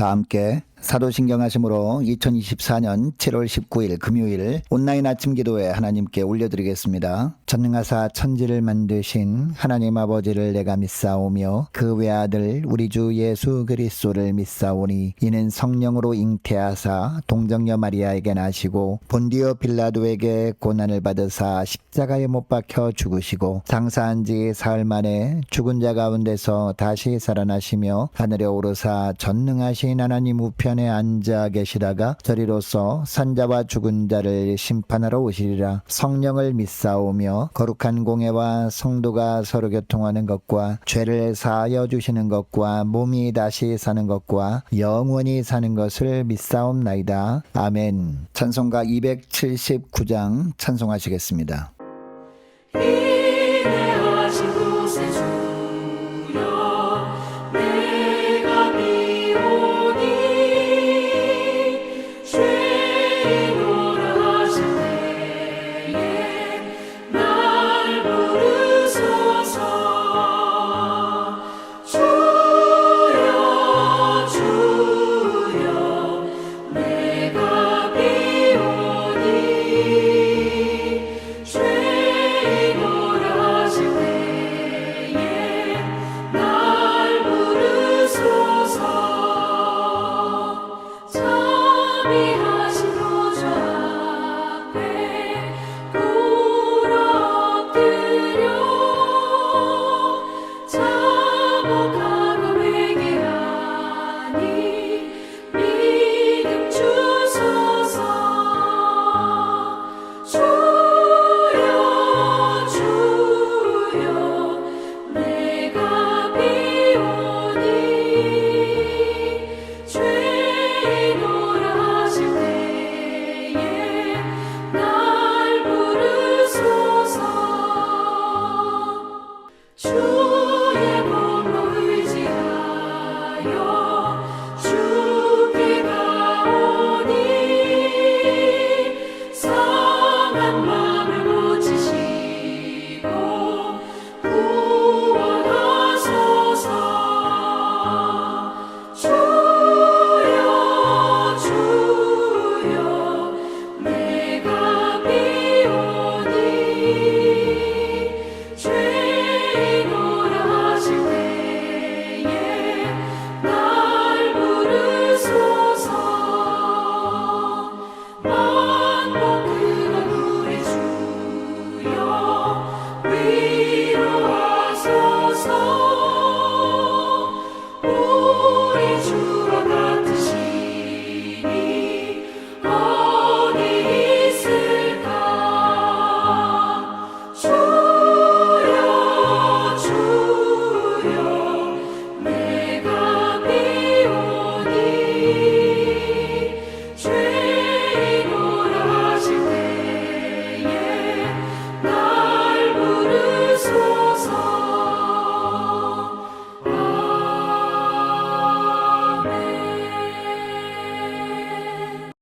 다 함께 사도신경 하심으로 2024년 7월 19일 금요일 온라인 아침 기도에 하나님께 올려드리겠습니다. 전능하사 천지를 만드신 하나님 아버지를 내가 믿사오며 그 외아들 우리 주 예수 그리스도를 믿사오니 이는 성령으로 잉태하사 동정녀 마리아에게 나시고 본디오 빌라도에게 고난을 받으사 십자가에 못 박혀 죽으시고 장사한 지 사흘 만에 죽은 자 가운데서 다시 살아나시며 하늘에 오르사 전능하신 하나님 우편에 앉아 계시다가 저리로서 산자와 죽은 자를 심판하러 오시리라. 성령을 믿사오며 거룩한 공예와 성도가 서로 교통하는 것과 죄를 사하여 주시는 것과 몸이 다시 사는 것과 영원히 사는 것을 믿사옵나이다. 아멘. 찬송가 279장 찬송하시겠습니다. 인내하신 곳에 주여 내가 비오니 죄인오라 하실 때에 날 부르소서. 주여 주여 내가 비오니 죄인오라 하실 때에 날 부르소서. 자비하신 보좌 앞에 꿇어 엎드려 자복하고 회개하니 믿음 주소서. 주여 주여 내가 비오니 죄인오라 하실 때에 날 부르소서. 주의 몸으로 의지하여 주께 가오니 상한 마음을 고치시고 구원하소서. 주여 주여 내가 비오니 죄인오라 하실 때에 날 부르소서. 만복 큰 얼굴의 주여 위로하소서. 우리 주와 같으시니 어디 있을까. 주여 주여 내가 비오니 죄인오라 하실 때에 날 부르소서. 아멘.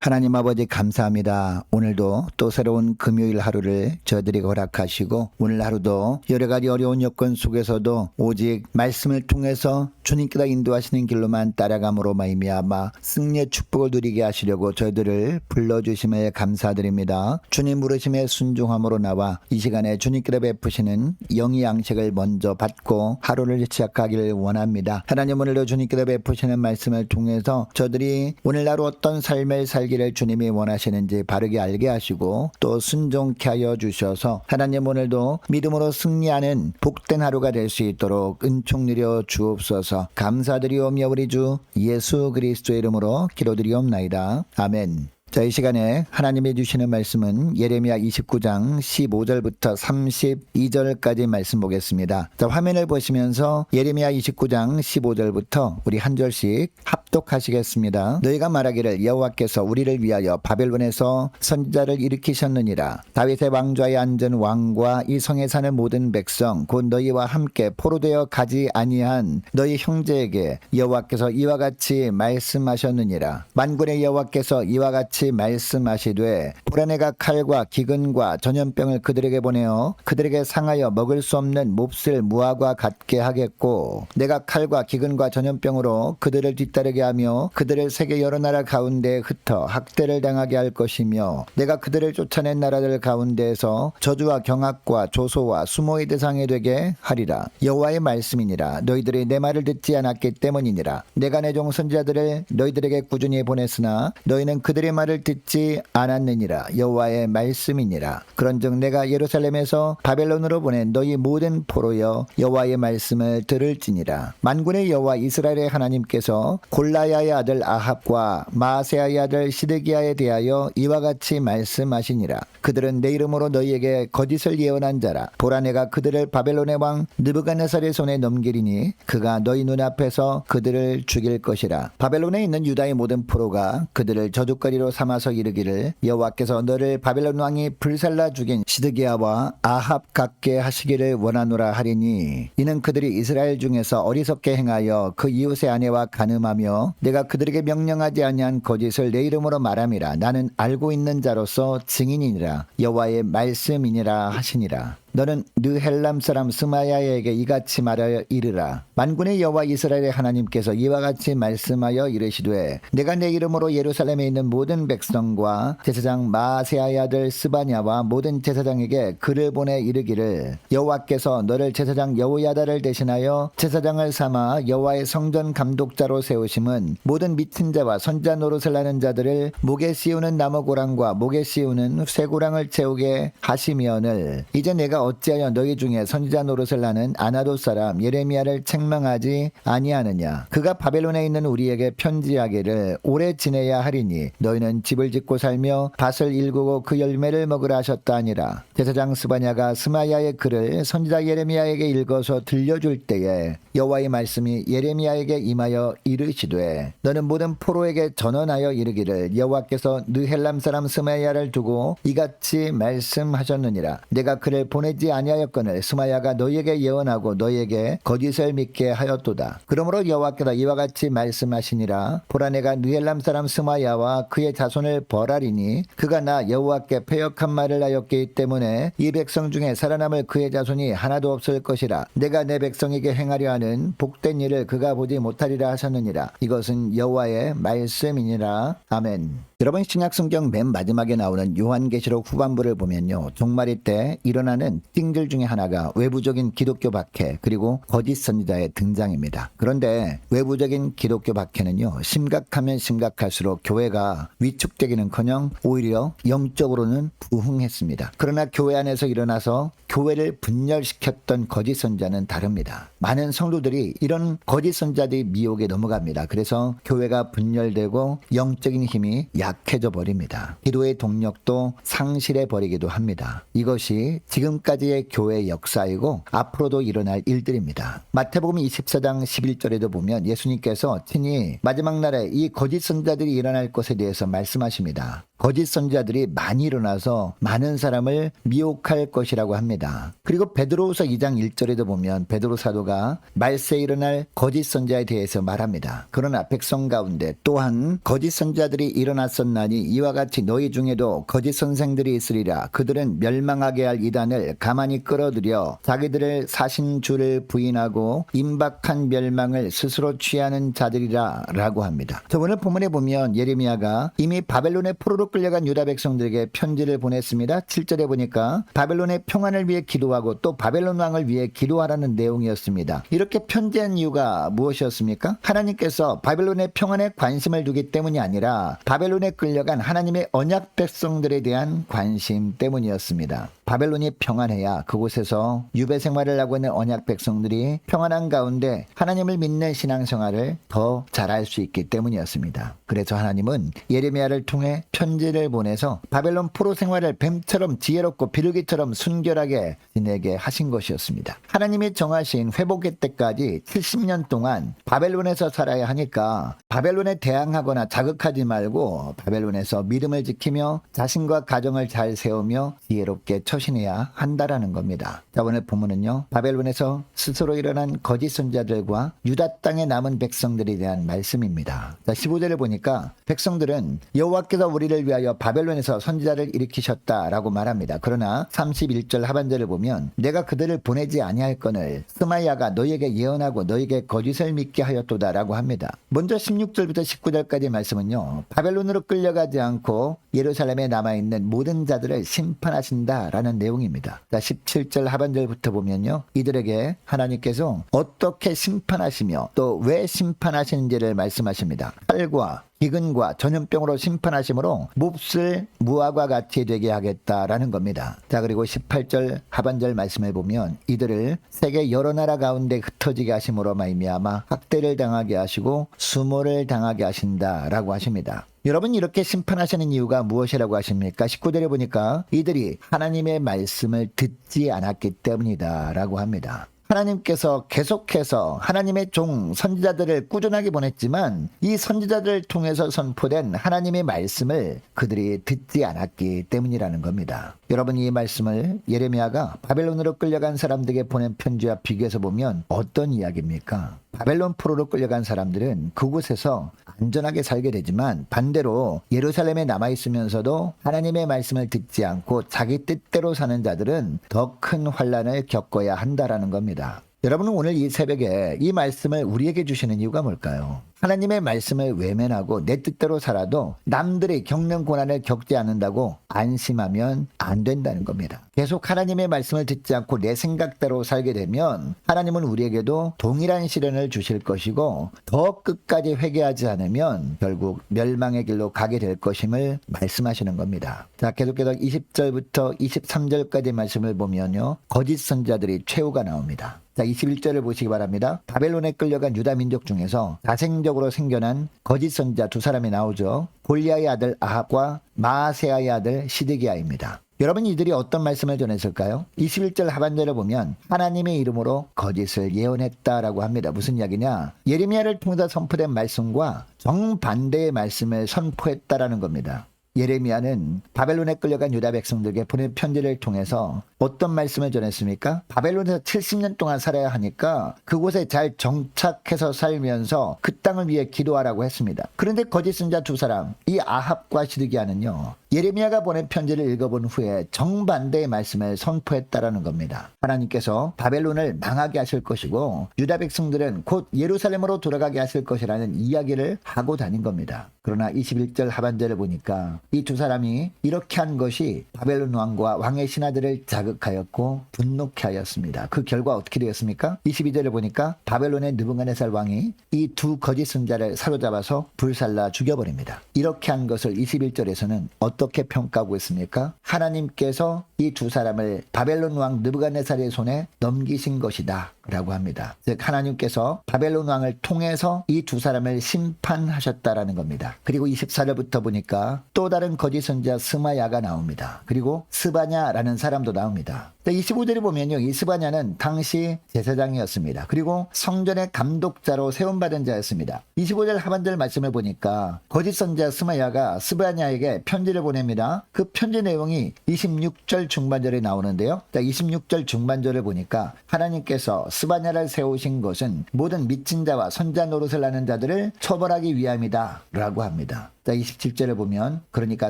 하나님 아버지 감사합니다. 오늘도 또 새로운 금요일 하루를 저희들이 허락하시고 오늘 하루도 여러 가지 어려운 여건 속에서도 오직 말씀을 통해서 주님께서 인도하시는 길로만 따라감으로 말미암아 승리의 축복을 누리게 하시려고 저희들을 불러주심에 감사드립니다. 주님 부르심에 순종함으로 나와 이 시간에 주님께서 베푸시는 영의 양식을 먼저 받고 하루를 시작하기를 원합니다. 하나님 오늘도 주님께서 베푸시는 말씀을 통해서 저들이 오늘 하루 어떤 삶을 살기를 주님이 원하시는지 바르게 알게 하시고 또 순종케 하여 주셔서 하나님 오늘도 믿음으로 승리하는 복된 하루가 될 수 있도록 은총 누려 주옵소서. 감사드리오며 우리 주 예수 그리스도의 이름으로 기도드리옵나이다. 아멘. 자, 이 시간에 하나님이 주시는 말씀은 예레미야 29장 15절부터 32절까지 말씀 보겠습니다. 자, 화면을 보시면서 예레미야 29장 15절부터 우리 한 절씩 합독하시겠습니다. 너희가 말하기를 여호와께서 우리를 위하여 바벨론에서 선지자를 일으키셨느니라. 다윗의 왕좌에 앉은 왕과 이 성에 사는 모든 백성 곧 너희와 함께 포로되어 가지 아니한 너희 형제에게 여호와께서 이와 같이 말씀하셨느니라. 만군의 여호와께서 이와 같이 같이 말씀하시되 보라 내가 칼과 기근과 전염병을 그들에게 보내어 그들에게 상하여 먹을 수 없는 몹쓸 무화과 같게 하겠고 내가 칼과 기근과 전염병으로 그들을 뒤따르게 하며 그들을 세계 여러 나라 가운데에 흩어 학대를 당하게 할 것이며 내가 그들을 쫓아낸 나라들 가운데에서 저주와 경악과 조소와 수모의 대상이 되게 하리라. 여호와의 말씀이니라. 너희들이 내 말을 듣지 않았기 때문이니라. 내가 내 종 선지자들을 너희들에게 꾸준히 보냈으나 너희는 그들의 말을 듣지 않았느니라. 여호와의 말씀이니라. 그런즉 내가 예루살렘에서 바벨론으로 보낸 너희 모든 포로여 여호와의 말씀을 들을지니라. 만군의 여호와 이스라엘의 하나님께서 골라야의 아들 아합과 마아세야의 아들 시드기야에 대하여 이와 같이 말씀하시니라. 그들은 내 이름으로 너희에게 거짓을 예언한 자라. 보라 내가 그들을 바벨론의 왕 느부갓네살의 손에 넘기리니 그가 너희 눈앞에서 그들을 죽일 것이라. 바벨론에 있는 유다의 모든 포로가 그들을 저주거리로 삼아서 이르기를 여호와께서 너를 바벨론 왕이 불살라 죽인 시드기야와 아합 같게 하시기를 원하노라 하리니 이는 그들이 이스라엘 중에서 어리석게 행하여 그 이웃의 아내와 간음하며 내가 그들에게 명령하지 아니한 거짓을 내 이름으로 말함이라. 나는 알고 있는 자로서 증인이니라. 여호와의 말씀이니라 하시니라. 너는 느헬람 사람 스마야에게 이같이 말하여 이르라. 만군의 여호와 이스라엘의 하나님께서 이와 같이 말씀하여 이르시되 내가 내 이름으로 예루살렘에 있는 모든 백성과 제사장 마아세야의 아들 스바냐와 모든 제사장에게 글을 보내 이르기를 여호와께서 너를 제사장 여호야다를 대신하여 제사장을 삼아 여호와의 성전 감독자로 세우심은 모든 미친 자와 선자 노릇을 하는 자들을 목에 씌우는 나무고랑과 목에 씌우는 쇠고랑을 채우게 하시면을 이제 내가 어찌하여 너희 중에 선지자 노릇을 하는 아나도 사람 예레미야를 책망하지 아니하느냐. 그가 바벨론에 있는 우리에게 편지하기를 오래 지내야 하리니 너희는 집을 짓고 살며 밭을 일구고 그 열매를 먹으라 하셨다 하니라. 제사장 스바냐가 스마야의 글을 선지자 예레미야에게 읽어서 들려줄 때에 여호와의 말씀이 예레미야에게 임하여 이르시되 너는 모든 포로에게 전언하여 이르기를 여호와께서 느헬람 사람 스마야를 두고 이같이 말씀하셨느니라. 내가 그를 보내지 아니하였거늘 스마야가 너희에게 예언하고 너희에게 거짓을 믿게 하였도다. 그러므로 여호와께서 이와 같이 말씀하시니라. 보라 내가 느헬람 사람 스마야와 그의 자손을 벌하리니 그가 나 여호와께 패역한 말을 하였기 때문에 이 백성 중에 살아남을 그의 자손이 하나도 없을 것이라. 내가 내 백성에게 행하려 하는 복된 일을 그가 보지 못하리라 하셨느니라. 이것은 여호와의 말씀이니라. 아멘. 여러분 신약성경 맨 마지막에 나오는 요한계시록 후반부를 보면요. 종말의 때 일어나는 특징들 중에 하나가 외부적인 기독교 박해 그리고 거짓 선지자의 등장입니다. 그런데 외부적인 기독교 박해는요. 심각하면 심각할수록 교회가 위축되기는커녕 오히려 영적으로는 부흥했습니다. 그러나 교회 안에서 일어나서 교회를 분열시켰던 거짓 선지자는 다릅니다. 많은 성도들이 이런 거짓 선지자들의 미혹에 넘어갑니다. 그래서 교회가 분열되고 영적인 힘이 약해져 버립니다. 기도의 동력도 상실해 버리기도 합니다. 이것이 지금까지의 교회 역사이고 앞으로도 일어날 일들입니다. 마태복음 24장 11절에도 보면 예수님께서 친히 마지막 날에 이 거짓 선지자들이 일어날 것에 대해서 말씀하십니다. 거짓 선지자들이 많이 일어나서 많은 사람을 미혹할 것이라고 합니다. 그리고 베드로후서 2장 1절에도 보면 베드로 사도가 말세에 일어날 거짓 선지자에 대해서 말합니다. 그러나 백성 가운데 또한 거짓 선지자들이 일어났었나니 이와 같이 너희 중에도 거짓 선생들이 있으리라. 그들은 멸망하게 할 이단을 가만히 끌어들여 자기들을 사신 주를 부인하고 임박한 멸망을 스스로 취하는 자들이라 라고 합니다. 저 오늘 본문에 보면 예레미야가 이미 바벨론의 포로로 끌려간 유다 백성들에게 편지를 보냈습니다. 7절에 보니까 바벨론의 평안을 위해 기도하고 또 바벨론 왕을 위해 기도하라는 내용이었습니다. 이렇게 편지한 이유가 무엇이었습니까? 하나님께서 바벨론의 평안에 관심을 두기 때문이 아니라 바벨론에 끌려간 하나님의 언약 백성들에 대한 관심 때문이었습니다. 바벨론이 평안해야 그곳에서 유배 생활을 하고 있는 언약 백성들이 평안한 가운데 하나님을 믿는 신앙생활을 더 잘할 수 있기 때문이었습니다. 그래서 하나님은 예레미야를 통해 편지를 보내서 바벨론 포로 생활을 뱀처럼 지혜롭고 비둘기처럼 순결하게 지내게 하신 것이었습니다. 하나님이 정하신 회복의 때까지 70년 동안 바벨론에서 살아야 하니까 바벨론에 대항하거나 자극하지 말고 바벨론에서 믿음을 지키며 자신과 가정을 잘 세우며 지혜롭게 처 처신해야 한다라는 겁니다. 자, 오늘 본문은요, 바벨론에서 스스로 일어난 거짓 선지자들과 유다 땅에 남은 백성들에 대한 말씀입니다. 자, 15절을 보니까 백성들은 여호와께서 우리를 위하여 바벨론에서 선지자를 일으키셨다라고 말합니다. 그러나 31절 하반절을 보면 내가 그들을 보내지 아니할거늘 스마야가 너희에게 예언하고 너희에게 거짓을 믿게 하였도다라고 합니다. 먼저 16절부터 19절까지 말씀은요, 바벨론으로 끌려가지 않고 예루살렘에 남아있는 모든 자들을 심판하신다라는 내용입니다. 자, 17절 하반절부터 보면요, 이들에게 하나님께서 어떻게 심판하시며 또 왜 심판하시는지를 말씀하십니다. 칼과 기근과 전염병으로 심판하심으로 몹쓸 무화과 같이 되게 하겠다라는 겁니다. 자, 그리고 18절 하반절 말씀을 보면 이들을 세계 여러 나라 가운데 흩어지게 하심으로 말미암아 학대를 당하게 하시고 수모를 당하게 하신다라고 하십니다. 여러분, 이렇게 심판하시는 이유가 무엇이라고 하십니까? 19절에 보니까 이들이 하나님의 말씀을 듣지 않았기 때문이다 라고 합니다. 하나님께서 계속해서 하나님의 종 선지자들을 꾸준하게 보냈지만 이 선지자들을 통해서 선포된 하나님의 말씀을 그들이 듣지 않았기 때문이라는 겁니다. 여러분, 이 말씀을 예레미야가 바벨론으로 끌려간 사람들에게 보낸 편지와 비교해서 보면 어떤 이야기입니까? 바벨론 포로로 끌려간 사람들은 그곳에서 안전하게 살게 되지만 반대로 예루살렘에 남아있으면서도 하나님의 말씀을 듣지 않고 자기 뜻대로 사는 자들은 더 큰 환난을 겪어야 한다라는 겁니다. 여러분은 오늘 이 새벽에 이 말씀을 우리에게 주시는 이유가 뭘까요? 하나님의 말씀을 외면하고 내 뜻대로 살아도 남들이 겪는 고난을 겪지 않는다고 안심하면 안 된다는 겁니다. 계속 하나님의 말씀을 듣지 않고 내 생각대로 살게 되면 하나님은 우리에게도 동일한 시련을 주실 것이고 더 끝까지 회개하지 않으면 결국 멸망의 길로 가게 될 것임을 말씀하시는 겁니다. 자, 계속해서 20절부터 23절까지 말씀을 보면요, 거짓 선지자들이 최후가 나옵니다. 자, 21절을 보시기 바랍니다. 바벨론에 끌려간 유다 민족 중에서 자생적으로 생겨난 거짓 선지자 두 사람이 나오죠. 골리아의 아들 아합과 마아세아의 아들 시드기야입니다. 여러분, 이들이 어떤 말씀을 전했을까요? 21절 하반절을 보면 하나님의 이름으로 거짓을 예언했다라고 합니다. 무슨 이야기냐? 예레미야를 통해서 선포된 말씀과 정반대의 말씀을 선포했다라는 겁니다. 예레미야는 바벨론에 끌려간 유다 백성들에게 보낸 편지를 통해서 어떤 말씀을 전했습니까? 바벨론에서 70년 동안 살아야 하니까 그곳에 잘 정착해서 살면서 그 땅을 위해 기도하라고 했습니다. 그런데 거짓 선지자 두 사람, 이 아합과 시드기야는요, 예레미야가 보낸 편지를 읽어본 후에 정반대의 말씀을 선포했다라는 겁니다. 하나님께서 바벨론을 망하게 하실 것이고 유다 백성들은 곧 예루살렘으로 돌아가게 하실 것이라는 이야기를 하고 다닌 겁니다. 그러나 21절 하반절을 보니까 이 두 사람이 이렇게 한 것이 바벨론 왕과 왕의 신하들을 자극하였고 분노케 하였습니다. 그 결과 어떻게 되었습니까? 22절을 보니까 바벨론의 느부갓네살 왕이 이 두 거짓 선지자를 사로잡아서 불살라 죽여버립니다. 이렇게 한 것을 21절에서는 어떻게 평가하고 있습니까? 하나님께서 이 두 사람을 바벨론 왕 느부갓네살의 손에 넘기신 것이다 라고 합니다. 즉 하나님께서 바벨론 왕을 통해서 이 두 사람을 심판하셨다라는 겁니다. 그리고 24절부터 보니까 또 다른 거짓 선지자 스마야가 나옵니다. 그리고 스바냐라는 사람도 나옵니다. 25절에 보면요, 이 스바냐는 당시 제사장이었습니다. 그리고 성전의 감독자로 세움받은 자였습니다. 25절 하반절 말씀을 보니까 거짓 선지자 스마야가 스바냐에게 편지를 보냅니다. 그 편지 내용이 26절 중반절에 나오는데요. 26절 중반절을 보니까 하나님께서 스바냐를 세우신 것은 모든 미친 자와 선지자 노릇을 하는 자들을 처벌하기 위함이다 라고 합니다. 27절을 보면 그러니까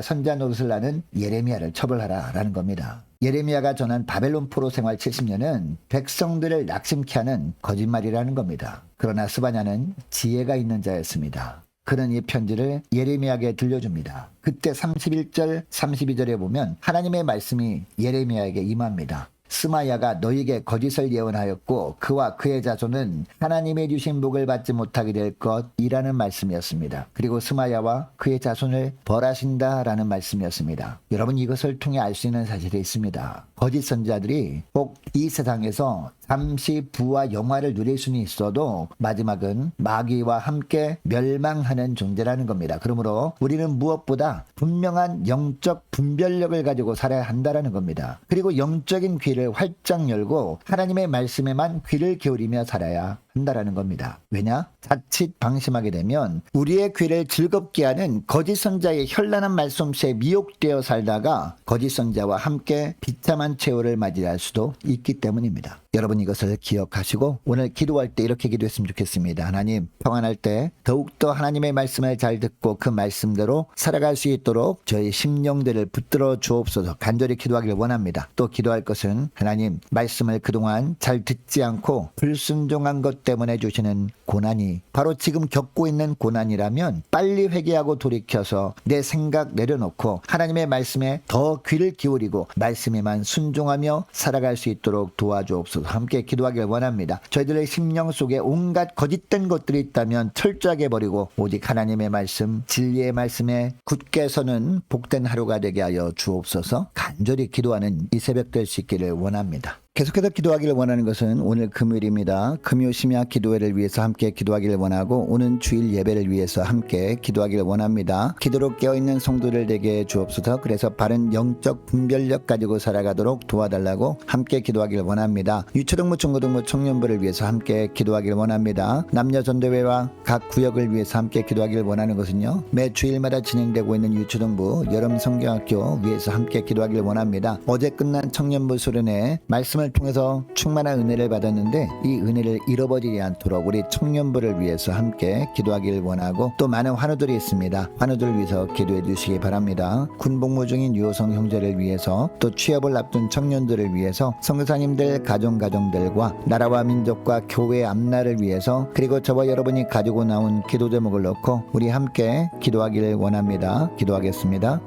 선지자 노릇을 하는 예레미야를 처벌하라 라는 겁니다. 예레미야가 전한 바벨론 포로 생활 70년은 백성들을 낙심케 하는 거짓말이라는 겁니다. 그러나 스바냐는 지혜가 있는 자였습니다. 그는 이 편지를 예레미야에게 들려줍니다. 그때 31절 32절에 보면 하나님의 말씀이 예레미야에게 임합니다. 스마야가 너희에게 거짓을 예언하였고 그와 그의 자손은 하나님의 주신 복을 받지 못하게 될 것이라는 말씀이었습니다. 그리고 스마야와 그의 자손을 벌하신다라는 말씀이었습니다. 여러분, 이것을 통해 알 수 있는 사실이 있습니다. 거짓 선지자들이 꼭 이 세상에서 잠시 부와 영화를 누릴 수는 있어도 마지막은 마귀와 함께 멸망하는 존재라는 겁니다. 그러므로 우리는 무엇보다 분명한 영적 분별력을 가지고 살아야 한다는 겁니다. 그리고 영적인 귀를 활짝 열고 하나님의 말씀에만 귀를 기울이며 살아야 한다라는 겁니다. 왜냐? 자칫 방심하게 되면 우리의 귀를 즐겁게 하는 거짓 선자의 현란한 말씀에 미혹되어 살다가 거짓 선자와 함께 비참한 최후를 맞이할 수도 있기 때문입니다. 여러분 이것을 기억하시고 오늘 기도할 때 이렇게 기도했으면 좋겠습니다. 하나님, 평안할 때 더욱더 하나님의 말씀을 잘 듣고 그 말씀대로 살아갈 수 있도록 저희 심령들을 붙들어 주옵소서. 간절히 기도하기를 원합니다. 또 기도할 것은 하나님, 말씀을 그동안 잘 듣지 않고 불순종한 것 때문에 주시는 고난이 바로 지금 겪고 있는 고난이라면 빨리 회개하고 돌이켜서 내 생각 내려놓고 하나님의 말씀에 더 귀를 기울이고 말씀에만 순종하며 살아갈 수 있도록 도와주옵소서. 함께 기도하길 원합니다. 저희들의 심령 속에 온갖 거짓된 것들이 있다면 철저하게 버리고 오직 하나님의 말씀, 진리의 말씀에 굳게 서는 복된 하루가 되게 하여 주옵소서. 간절히 기도하는 이 새벽 될 수 있기를 원합니다. 계속해서 기도하기를 원하는 것은 오늘 금요일입니다. 금요 심야 기도회를 위해서 함께 기도하기를 원하고 오는 주일 예배를 위해서 함께 기도하기를 원합니다. 기도로 깨어있는 성도들 되게 주옵소서. 그래서 바른 영적 분별력 가지고 살아가도록 도와달라고 함께 기도하기를 원합니다. 유초등부 중고등부 청년부를 위해서 함께 기도하기를 원합니다. 남녀전도회와 각 구역을 위해서 함께 기도하기를 원하는 것은요, 매 주일마다 진행되고 있는 유초등부 여름 성경학교 위해서 함께 기도하기를 원합니다. 어제 끝난 청년부 수련회 말씀을 통해서 충만한 은혜를 받았는데 이 은혜를 잃어버리지 않도록 우리 청년부를 위해서 함께 기도하기를 원하고 또 많은 환우들이 있습니다. 환우들을 위해서 기도해 주시기 바랍니다. 군복무 중인 유호성 형제를 위해서 또 취업을 앞둔 청년들을 위해서 선교사님들 가정들과 나라와 민족과 교회 앞날을 위해서 그리고 저와 여러분이 가지고 나온 기도 제목을 넣고 우리 함께 기도하기를 원합니다. 기도하겠습니다.